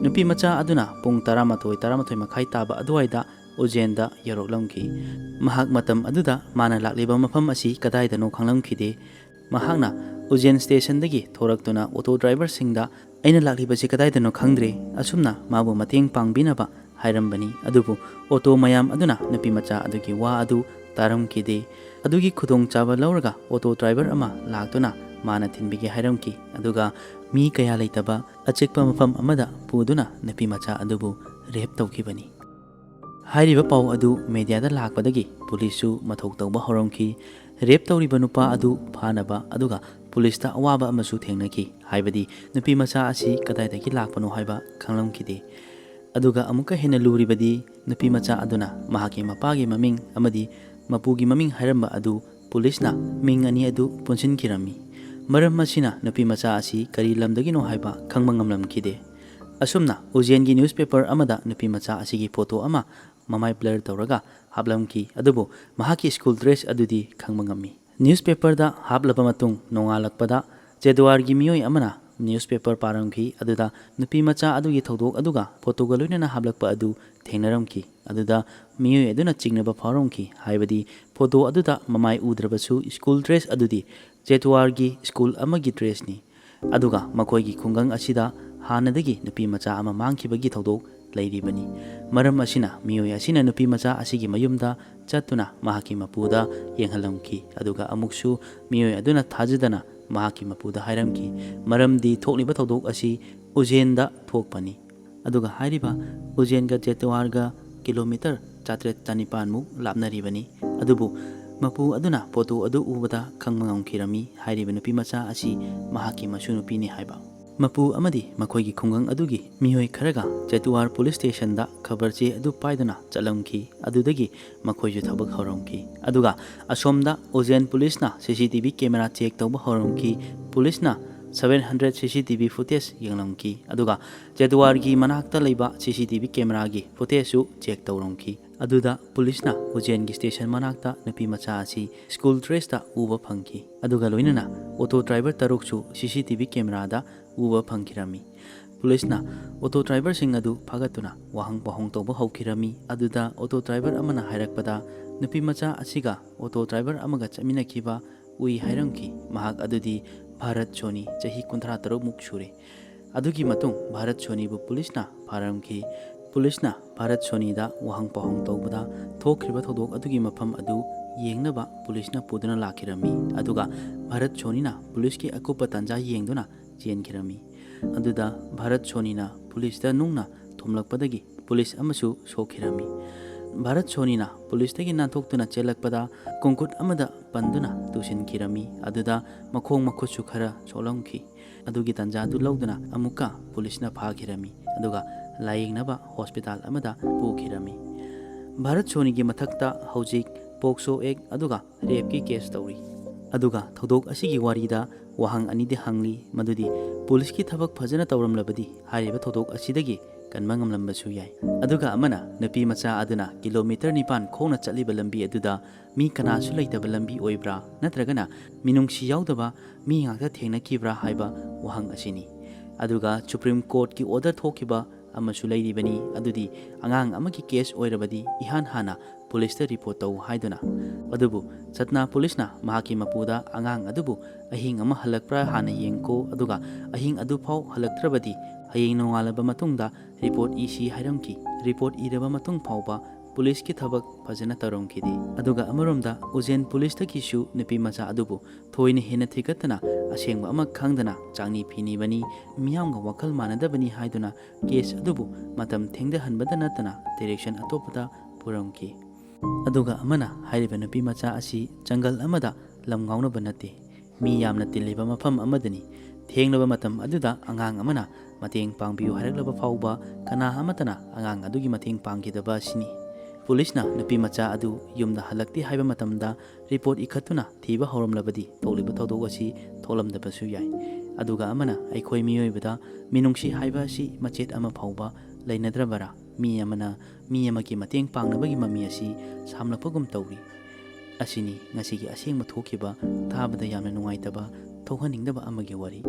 S1: ꯅꯨꯄꯤ ꯃꯆꯥ ꯑꯗꯨꯅ ꯄꯨꯡ 11-11:30 ꯇꯥꯕ ꯑꯗꯨꯋꯥꯏꯗ ꯎꯖꯦꯟꯗ ꯌꯧꯔꯛꯂꯝꯈꯤ꯫ ꯃꯍꯥꯛ ꯃꯇꯝ ꯑꯗꯨꯗ ꯃꯥꯅ ꯂꯥꯛꯂꯤꯕ ꯃꯐꯝ ꯑꯁꯤ ꯀꯗꯥꯏꯗꯅꯣ ꯈꯪꯂꯝꯈꯤꯗꯦ꯫ ꯃꯍꯥꯛꯅ ꯎꯖꯦꯟ ꯁ꯭ꯇꯦꯁꯟꯗꯒꯤ ꯊꯣꯔꯛꯇꯨꯅ ꯑꯣꯇꯣ ꯗ꯭ꯔꯥꯏꯚꯔꯁꯤꯡꯗ ꯑꯩꯅ ꯂꯥꯛꯂꯤꯕꯁꯤ ꯀꯗꯥꯏꯗꯅꯣ ꯈꯪꯗ꯭ꯔꯦ, ꯑꯁꯨꯝꯅ ꯃꯥꯕꯨ ꯃꯇꯦꯡ ꯄꯥꯡꯕꯤꯅꯕ ꯍꯥꯏꯔꯝꯕꯅꯤ, ꯑꯗꯨꯕꯨ ꯑꯣꯇꯣ ꯃꯌꯥꯝ ꯑꯗꯨꯅ ꯅꯨꯄꯤ ꯃꯆꯥ ꯑꯗꯨꯒꯤ ꯋꯥ ꯑꯗꯨ ꯇꯥꯔꯝꯈꯤꯗꯦ꯫ ꯑꯗꯨꯒꯤ ꯈꯨꯗꯣꯡꯆꯥꯕ ꯂꯧꯔꯒ ꯑꯣꯇꯣ ꯗ꯭ꯔꯥꯏꯚꯔ ꯑꯃ ꯂꯥꯛꯇꯨꯅ ꯃꯥꯅ ꯊꯤꯟꯕꯤꯒꯦ ꯍꯥꯏꯔꯝꯈꯤ, ꯑꯗꯨꯒ ꯃꯤ ꯀꯌꯥ ꯂꯩꯇꯕ ꯑꯆꯤꯛꯄ ꯃꯐꯝ ꯑꯃꯗ ꯄꯨꯗꯨꯅ ꯅꯨꯄꯤ ꯃꯆꯥ ꯑꯗꯨꯕు ꯔꯦꯞ ꯇꯧꯈꯤꯕꯅꯤ꯫ ꯍꯥꯏꯔꯤꯕ ꯄꯥꯎ ꯑꯗꯨ ꯃꯦꯗꯤꯌꯥꯗ ꯂꯥꯛꯄꯗꯒꯤ ꯄꯨꯂꯤꯁꯁꯨ ꯃꯊꯧ ꯇꯧꯕ ꯍꯧꯔꯝꯈꯤ꯫ ꯔꯦꯞ ꯇꯧꯔꯤꯕ ꯅꯨꯄꯥ ꯑꯗꯨ ꯐꯥꯅꯕ, ꯑꯗꯨꯒ ꯄꯨꯂꯤꯁꯇ ꯑꯋꯥꯕ ꯑꯃꯁꯨ ꯊꯦꯡꯅꯈꯤ, ꯍꯥꯏꯕꯗꯤ ꯅꯨꯄꯤ ꯃꯆꯥ ꯑꯁꯤ ꯀꯗꯥꯏꯗꯒꯤ ꯂꯥꯛꯄꯅꯣ ꯍꯥꯏꯕ ꯈꯪꯂꯝꯈꯤꯗꯦ꯫ ꯑꯗꯨꯒ ꯑꯃꯨꯛꯀ ꯍꯦꯟꯅ ꯂꯨꯔꯤꯕꯗꯤ ꯅꯨꯄꯤ ꯃꯆꯥ ꯑꯗꯨꯅ ꯃꯍꯥꯛꯀꯤ ꯃꯄꯥꯒꯤ ꯃꯃꯤꯡ ꯑꯃꯗꯤ ꯃꯄꯨꯒꯤ ꯃꯃꯤꯡ ꯍꯥꯏꯔꯝꯕ ꯑꯗꯨ ꯄꯨꯂꯤꯁꯅ ꯃꯤꯡ ꯑꯅꯤ ꯑꯗꯨ ꯄꯨꯟꯁꯤꯟꯈꯤꯔꯝꯃꯤ꯫ ꯃꯔꯝ ꯑꯁꯤꯅ ꯅꯨꯄꯤ ꯃꯆꯥ ꯑꯁꯤ ꯀꯔꯤ ꯂꯝꯗꯒꯤꯅꯣ ꯍꯥꯏꯕ ꯈꯪꯕ ꯉꯝꯂꯝꯈꯤꯗꯦ꯫ ꯑꯁꯨꯝꯅ ꯎꯖꯦꯟꯒꯤ ꯅ꯭ꯌꯨꯁꯄꯦꯄꯔ ꯑꯃꯗ ꯅꯨꯄꯤ ꯃꯆꯥ ꯑꯁꯤꯒꯤ ꯐꯣꯇꯣ ꯑꯃ ꯃꯃꯥꯏ ꯕ꯭ꯂꯔ ꯇꯧꯔꯒ ꯍꯥꯞꯂꯝꯈꯤ ꯑꯗꯨꯕꯨ ꯃꯍꯥꯛꯀꯤ ꯁ꯭ꯀꯨꯜ ꯗ꯭ꯔꯦꯁ ꯑꯗꯨꯗꯤ ꯈꯪꯕ ꯉꯝꯃꯤ꯫ ꯅ꯭ꯌꯨꯁꯄꯦꯄꯔꯗ ꯍꯥꯞꯂꯕ ꯃꯇꯨꯡ ꯅꯣꯡꯉꯥꯜꯂꯛꯄꯗ ꯖꯦꯗꯋꯥꯔꯒꯤ ꯃꯤꯑꯣꯏ ꯑꯃꯅ ꯅ꯭ꯌꯨꯁꯄꯦꯄꯔ ꯄꯥꯔꯝꯈꯤ ꯑꯗꯨꯗ ꯅꯨꯄꯤ ꯃꯆꯥ ꯑꯗꯨꯒꯤ ꯊꯧꯗꯣꯛ ꯑꯗꯨꯒ ꯐꯣꯇꯣꯒ ꯂꯣꯏꯅꯅ ꯍꯥꯞꯂꯛꯄ ꯑꯗꯨ ꯊꯦꯡꯅꯔꯝꯈꯤ꯫ ꯑꯗꯨꯗ ꯃꯤꯑꯣꯏ ꯑꯗꯨꯅ ꯆꯤꯡꯅꯕ ꯐꯥꯎꯔꯝꯈꯤ ꯍꯥꯏꯕꯗꯤ ꯐꯣꯇꯣ ꯑꯗꯨꯗ ꯃꯃꯥꯏ ꯎꯗ꯭ꯔꯕꯁꯨ ꯁ꯭ꯀꯨꯜ ꯗ꯭ꯔꯦꯁ ꯑꯗꯨꯗꯤ ꯖꯦꯗꯋꯥꯔꯒꯤ ꯁ꯭ꯀꯨꯜ ꯑꯃꯒꯤ ꯗ꯭ꯔꯦꯁꯅꯤ꯫ ꯑꯗꯨꯒ ꯃꯈꯣꯏꯒꯤ ꯈꯨꯡꯒꯪ ꯑꯁꯤꯗ ꯍꯥꯟꯅꯗꯒꯤ ꯅꯨꯄꯤ ꯃꯆꯥ ꯑꯃ ꯃꯥꯡꯈꯤꯕꯒꯤ ꯊꯧꯗꯣꯛ ꯂꯩꯔꯤꯕꯅꯤ꯫ ꯃꯔꯝ ꯑꯁꯤꯅ ꯃꯤꯑꯣꯏ ꯑꯁꯤꯅ ꯅꯨꯄꯤ ꯃꯆꯥ ꯑꯁꯤꯒꯤ ꯃꯌꯨꯝꯗ ꯆꯠꯇꯨꯅ ꯃꯍꯥꯛꯀꯤ ꯃꯄꯨꯗ ꯌꯦꯡꯍꯜꯂꯝꯈꯤ ꯑꯗꯨꯒ ꯑꯃꯨꯛꯁꯨ ꯃꯤꯑꯣꯏ ꯑꯗꯨꯅ ꯊꯥꯖꯗꯅ ꯃꯍꯥꯛꯀꯤ ꯃꯄꯨꯗ ꯍꯥꯏꯔꯝꯈꯤ ꯃꯔꯝꯗꯤ ꯊꯣꯛꯂꯤꯕ ꯊꯧꯗꯣꯛ ꯑꯁꯤ ꯎꯖꯦꯟꯗ ꯊꯣꯛꯄꯅꯤ꯫ ꯑꯗꯨꯒ ꯍꯥꯏꯔꯤꯕ ꯎꯖꯦꯟꯒ ꯖꯦꯗꯋꯥꯔꯒ ꯀꯤꯂꯣꯃꯤꯇꯔ 700-900 ꯃꯨꯛ ꯂꯥꯞꯅꯔꯤꯕꯅꯤ꯫ ꯑꯗꯨꯕꯨ ꯃꯄꯨ ꯑꯗꯨꯅ ꯐꯣꯇꯣ ꯑꯗꯨ ꯎꯕꯗ ꯈꯪꯕ ꯉꯝꯈꯤꯔꯝꯃꯤ ꯍꯥꯏꯔꯤꯕ ꯅꯨꯄꯤ ꯃꯆꯥ ꯑꯁꯤ ꯃꯍꯥꯛꯀꯤ ꯃꯁꯨ ꯅꯨꯄꯤꯅꯤ ꯍꯥꯏꯕ꯫ ꯃꯄꯨ ꯑꯃꯗꯤ ꯃꯈꯣꯏꯒꯤ ꯈꯨꯡꯒꯪ ꯑꯗꯨꯒꯤ ꯃꯤꯑꯣꯏ ꯈꯔꯒ ꯖꯦꯗꯋꯥꯔ ꯄꯨꯂꯤꯁ ꯁ꯭ꯇꯦꯁꯟꯗ ꯈꯕꯔ ꯆꯦ ꯑꯗꯨ ꯄꯥꯏꯗꯨꯅ ꯆꯠꯂꯝꯈꯤ꯫ ꯑꯗꯨꯗꯒꯤ ꯃꯈꯣꯏꯁꯨ ꯊꯕꯛ ꯍꯧꯔꯝꯈꯤ꯫ ꯑꯗꯨꯒ ꯑꯁꯣꯝꯗ ꯎꯖꯦꯟ ꯄꯨꯂꯤꯁꯅ CCTV ꯀꯦꯃꯦꯔꯥ ꯆꯦꯛ ꯇꯧꯕ ꯍꯧꯔꯝꯈꯤ꯫ ꯄꯨꯂꯤꯁꯅ 700 CCTV ꯐꯨꯇꯦꯖ ꯌꯦꯡꯂꯝꯈꯤ ꯑꯗꯨꯒ ꯖꯦꯗꯋꯥꯔꯒꯤ ꯃꯅꯥꯛꯇ ꯂꯩꯕ CCTV ꯀꯦꯃꯦꯔꯥꯒꯤ ꯐꯨꯇꯦꯖꯁꯨ ꯆꯦꯛ ꯇꯧꯔꯝꯈꯤ꯫ ꯑꯗꯨꯗ ꯄꯨꯂꯤꯁꯅ ꯎꯖꯦꯟꯒꯤ ꯁ꯭ꯇꯦꯁꯟ ꯃꯅꯥꯛꯇ ꯅꯨꯄꯤ ꯃꯆꯥ ꯑꯁꯤ ꯁ꯭ꯀꯨꯜ ꯗ꯭ꯔꯦꯁꯇ ꯎꯕ ꯐꯪꯈꯤ꯫ ꯑꯗꯨꯒ ꯂꯣꯏꯅꯅ ꯑꯣꯇꯣ ꯗ꯭ꯔꯥꯏꯚꯔ 6ꯁꯨ CCTV ꯀꯦꯃꯦꯔꯥꯗ ꯎꯕ ꯐꯪꯈꯤꯔꯝꯃꯤ꯫ ꯄꯨꯂꯤꯁꯅ ꯑꯣꯇꯣ ꯗ꯭ꯔꯥꯏꯚꯔꯁꯤꯡ ꯑꯗꯨ ꯐꯥꯒꯠꯇꯨꯅ ꯋꯥꯍꯪ ꯄꯥꯎꯍꯪ ꯇꯧꯕ ꯍꯧꯈꯤꯔꯝꯃꯤ꯫ ꯑꯗꯨꯗ ꯑꯣꯇꯣ ꯗ꯭ꯔꯥꯏꯚꯔ ꯑꯃꯅ ꯍꯥꯏꯔꯛꯄꯗ ꯅꯨꯄꯤ ꯃꯆꯥ ꯑꯁꯤꯒ ꯑꯣꯇꯣ ꯗ꯭ꯔꯥꯏꯚꯔ ꯑꯃꯒ ꯆꯠꯃꯤꯟꯅꯈꯤꯕ ꯎꯏ ꯍꯥꯏꯔꯝꯈꯤ꯫ ꯃꯍꯥꯛ ꯑꯗꯨꯗꯤ ꯚꯥꯔꯠ ꯁꯣꯅꯤ, ꯆꯍꯤ 63 ꯃꯨꯛ ꯁꯨꯔꯦ꯫ ꯑꯗꯨꯒꯤ ꯃꯇꯨꯡ ꯚꯥꯔꯠ ꯁꯣꯅꯤꯕꯨ ꯄꯨꯂꯤꯁꯅ ꯐꯥꯔꯝꯈꯤ꯫ ꯄꯨꯂꯤꯁꯅ ꯚꯥꯔꯠ ꯁꯣꯅꯤꯗ ꯋꯥꯍꯪ ꯄꯥꯎꯍꯪ ꯇꯧꯕꯗ ꯊꯣꯛꯈ꯭ꯔꯤꯕ ꯊꯧꯗꯣꯛ ꯑꯗꯨꯒꯤ ꯃꯐꯝ ꯑꯗꯨ ꯌꯦꯡꯅꯕ ꯄꯨꯂꯤꯁꯅ ꯄꯨꯗꯨꯅ ꯂꯥꯛꯈꯤꯔꯝꯃꯤ ꯑꯗꯨꯒ ꯚꯥꯔꯠ ꯁꯣꯅꯤꯅ ꯄꯨꯂꯤꯁꯀꯤ ꯑꯀꯨꯞꯄ ꯇꯥꯟꯖꯥ ꯌꯦꯡꯗꯨꯅ ꯆꯦꯟꯈꯤꯔꯝꯃꯤ꯫ ꯑꯗꯨꯗ ꯚꯥꯔꯠ ꯁꯣꯅꯤꯅ ꯄꯨꯂꯤꯁꯇ ꯅꯨꯡꯅ ꯊꯣꯝꯂꯛꯄꯗꯒꯤ ꯄꯨꯂꯤꯁ ꯑꯃꯁꯨ ꯁꯣꯛꯈꯤꯔꯝꯃꯤ꯫ ꯚꯥꯔꯠ ꯁꯣꯅꯤꯅ ꯄꯨꯂꯤꯁꯇꯒꯤ ꯅꯥꯟꯊꯣꯛꯇꯨꯅ ꯆꯦꯜꯂꯛꯄꯗ ꯀꯣꯡꯈꯨꯠ ꯑꯃꯗ ꯄꯟꯗꯨꯅ ꯇꯨꯁꯤꯟꯈꯤꯔꯝꯃꯤ꯫ ꯑꯗꯨꯗ ꯃꯈꯣꯡ ꯃꯈꯨꯠꯁꯨ ꯈꯔ ꯁꯣꯛꯂꯝꯈꯤ꯫ ꯑꯗꯨꯒꯤ ꯇꯥꯟꯖꯥꯗꯨ ꯂꯧꯗꯨꯅ ꯑꯃꯨꯛꯀ ꯄꯨꯂꯤꯁꯅ ꯐꯥꯈꯤꯔꯝꯃꯤ ꯑꯗꯨꯒ ꯂꯥꯌꯦꯡꯅꯕ ꯍꯣꯁꯄꯤꯇꯥꯜ ꯑꯃꯗ ꯄꯨꯈꯤꯔꯝꯃꯤ꯫ ꯚꯥꯔꯠ ꯁꯣꯅꯤꯒꯤ ꯃꯊꯛꯇ ꯍꯧꯖꯤꯛ ꯄꯣꯛꯁꯣ ꯑꯦꯛ ꯑꯗꯨꯒ ꯔꯦꯞꯀꯤ ꯀꯦꯁ ꯇꯧꯔꯤ꯫ ꯑꯗꯨꯒ ꯊꯧꯗꯣꯛ ꯑꯁꯤꯒꯤ ꯋꯥꯔꯤꯗ ꯋꯥꯍꯪ ꯑꯅꯤꯗꯤ ꯍꯪꯂꯤ ꯃꯗꯨꯗꯤ ꯄꯨꯂꯤꯁꯀꯤ ꯊꯕꯛ ꯐꯖꯅ ꯇꯧꯔꯝꯂꯕꯗꯤ ꯍꯥꯏꯔꯤꯕ ꯊꯧꯗꯣꯛ ꯑꯁꯤꯗꯒꯤ ꯀꯟꯕ ꯉꯝꯂꯝꯕꯁꯨ ꯌꯥꯏ꯫ ꯑꯗꯨꯒ ꯑꯃꯅ ꯅꯨꯄꯤ ꯃꯆꯥ ꯑꯗꯨꯅ ꯀꯤꯂꯣꯃꯤꯇꯔ 9 ꯈꯣꯡꯅ ꯆꯠꯂꯤꯕ ꯂꯝꯕꯤ ꯑꯗꯨꯗ ꯃꯤ ꯀꯅꯥꯁꯨ ꯂꯩꯇꯕ ꯂꯝꯕꯤ ꯑꯣꯏꯕ꯭ꯔꯥ ꯅꯠꯇ꯭ꯔꯒꯅ ꯃꯤꯅꯨꯡꯁꯤ ꯌꯥꯎꯗꯕ ꯃꯤ ꯉꯥꯛꯇ ꯊꯦꯡꯅꯈꯤꯕ꯭ꯔꯥ ꯍꯥꯏꯕ ꯋꯥꯍꯪ ꯑꯁꯤꯅꯤ꯫ ꯑꯗꯨꯒ ꯁꯨꯄ꯭ꯔꯤꯝ ꯀꯣꯔꯠꯀꯤ ꯑꯣꯔꯗꯔ ꯊꯣꯛꯈꯤꯕ ꯑꯃꯁꯨ ꯂꯩꯔꯤꯕꯅꯤ ꯑꯗꯨꯗꯤ ꯑꯉꯥꯡ ꯑꯃꯒꯤ ꯀꯦꯁ ꯑꯣꯏꯔꯕꯗꯤ ꯏꯍꯥꯟ ꯍꯥꯟꯅ ꯄꯨꯂꯤꯁꯇ ꯔꯤꯄꯣꯔꯠ ꯇꯧ ꯍꯥꯏꯗꯨꯅ꯫ ꯑꯗꯨꯕꯨ ꯁꯠꯅꯥ ꯄꯨꯂꯤꯁꯅ ꯃꯍꯥꯛꯀꯤ ꯃꯄꯨꯗ ꯑꯉꯥꯡ ꯑꯗꯨꯕు ꯑꯍꯤꯡ ꯑꯃ ꯍꯜꯂꯛꯄ꯭ꯔꯥ ꯍꯥꯟꯅ ꯌꯦꯡꯀꯣ ꯑꯗꯨꯒ ꯑꯍꯤꯡ ꯑꯗꯨꯐꯥꯎ ꯍꯜꯂꯛꯇ꯭ꯔꯕꯗꯤ ꯍꯌꯦꯡ ꯅꯣꯡꯉꯥꯜꯂꯕ ꯃꯇꯨꯡꯗ ꯔꯤꯄꯣꯔꯠ ꯏꯁꯤ ꯍꯥꯏꯔꯝꯈꯤ꯫ ꯔꯤꯄꯣꯔꯠ ꯏꯔꯕ ꯃꯇꯨꯡ ꯐꯥꯎꯕ ꯄꯨꯂꯤꯁꯀꯤ ꯊꯕꯛ ꯐꯖꯅ ꯇꯧꯔꯝꯈꯤꯗꯦ꯫ ꯑꯗꯨꯒ ꯑꯃꯔꯣꯝꯗ ꯎꯖꯦꯟ ꯄꯨꯂꯤꯁꯇꯒꯤꯁꯨ ꯅꯨꯄꯤ ꯃꯆꯥ ꯑꯗꯨꯕꯨ ꯊꯣꯏꯅ ꯍꯦꯟꯅ ꯊꯤꯒꯠꯇꯅ ꯑꯁꯦꯡꯕ ꯑꯃ ꯈꯪꯗꯅ ꯆꯥꯛꯅꯤ ꯐꯤꯅꯤꯕꯅꯤ, ꯃꯤꯌꯥꯝꯒ ꯋꯥꯈꯜ ꯃꯥꯟꯅꯗꯕꯅꯤ ꯍꯥꯏꯗꯨꯅ ꯀꯦꯁ ꯑꯗꯨꯕꯨ ꯃꯇꯝ ꯊꯦꯡꯊꯍꯟꯕꯗ ꯅꯠꯇꯅ ꯗꯤꯔꯦꯛꯁꯟ ꯑꯇꯣꯞꯄꯗ ꯄꯨꯔꯝꯈꯤ꯫ ꯑꯗꯨꯒ ꯑꯃꯅ ꯍꯥꯏꯔꯤꯕ ꯅꯨꯄꯤ ꯃꯆꯥ ꯑꯁꯤ ꯖꯪꯒꯜ ꯑꯃꯗ ꯂꯝ ꯉꯥꯎꯅꯕ ꯅꯠꯇꯦ, ꯃꯤ ꯌꯥꯝꯅ ꯇꯤꯜꯂꯤꯕ ꯃꯐꯝ ꯑꯃꯗꯅꯤ꯫ ꯊꯦꯡꯂꯕ ꯃꯇꯝ ꯑꯗꯨꯗ ꯑꯉꯥꯡ ꯑꯃꯅ ꯃꯇꯦꯡ ꯄꯥꯡꯕꯤꯌꯨ ꯍꯥꯏꯔꯛꯂꯕ ꯐꯥꯎꯕ ꯀꯅꯥ ꯑꯃꯠꯇꯅ ꯑꯉꯥꯡ ꯑꯗꯨꯒꯤ ꯃꯇꯦꯡ ꯄꯥꯡꯈꯤꯗꯕ ꯑꯁꯤꯅꯤ꯫ ꯄꯨꯂꯤꯁꯅ ꯅꯨꯄꯤ ꯃꯆꯥ ꯑꯗꯨ ꯌꯨꯝꯗ ꯍꯜꯂꯛꯇꯦ ꯍꯥꯏꯕ ꯃꯇꯝꯗ ꯔꯤꯄꯣꯔꯠ ꯏꯈꯠꯇꯨꯅ ꯊꯤꯕ ꯍꯧꯔꯝꯂꯕꯗꯤ ꯊꯣꯛꯂꯤꯕ ꯊꯧꯗꯣꯛ ꯑꯁꯤ ꯊꯣꯛꯂꯝꯗꯕꯁꯨ ꯌꯥꯏ꯫ ꯑꯗꯨꯒ ꯑꯃꯅ ꯑꯩꯈꯣꯏ ꯃꯤꯑꯣꯏꯕꯗ ꯃꯤꯅꯨꯡꯁꯤ ꯍꯥꯏꯕ ꯑꯁꯤ ꯃꯆꯦꯠ ꯑꯃ ꯐꯥꯎꯕ ꯂꯩꯅꯗ꯭ꯔꯕꯔꯥ? ꯃꯤ ꯑꯃꯅ ꯃꯤ ꯑꯃꯒꯤ ꯃꯇꯦꯡ ꯄꯥꯡꯅꯕꯒꯤ ꯃꯃꯤ ꯑꯁꯤ ꯁꯥꯝꯂꯛꯄꯒꯨꯝ ꯇꯧꯔꯤ꯫ ꯑꯁꯤꯅꯤ ꯉꯁꯤꯒꯤ ꯑꯁꯦꯡꯕ ꯊꯣꯛꯈꯤꯕ, ꯇꯥꯕꯗ ꯌꯥꯝꯅ ꯅꯨꯡꯉꯥꯏꯇꯕ, ꯊꯣꯛꯍꯟꯅꯤꯡꯗꯕ ꯑꯃꯒꯤ ꯋꯥꯔꯤ꯫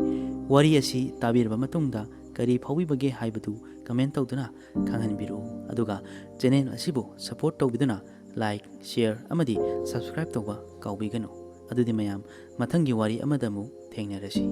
S1: ꯋꯥꯔꯤ ꯑꯁꯤ ꯇꯥꯕꯤꯔꯕ ꯃꯇꯨꯡꯗ ꯀꯔꯤ ꯐꯥꯎꯕꯤꯕꯒꯦ ꯍꯥꯏꯕꯗꯨ ꯀꯃꯦꯟ ꯇꯧꯗꯨꯅ ꯈꯪꯍꯟꯕꯤꯔꯛꯎ꯫ ꯑꯗꯨꯒ ꯆꯦꯅꯦꯜ ꯑꯁꯤꯕꯨ ꯁꯄꯣꯔꯠ ꯇꯧꯕꯤꯗꯨꯅ ꯂꯥꯏꯛ, ꯁꯦꯌꯔ ꯑꯃꯗꯤ ꯁꯕꯁꯀ꯭ꯔꯥꯏꯕ ꯇꯧꯕ ꯀꯥꯎꯕꯤꯒꯅꯨ꯫ ꯑꯗꯨꯗꯤ ꯃꯌꯥꯝ ꯃꯊꯪꯒꯤ ꯋꯥꯔꯤ ꯑꯃꯗ ꯑꯃꯨꯛ ꯊꯦꯡꯅꯔꯁꯤ꯫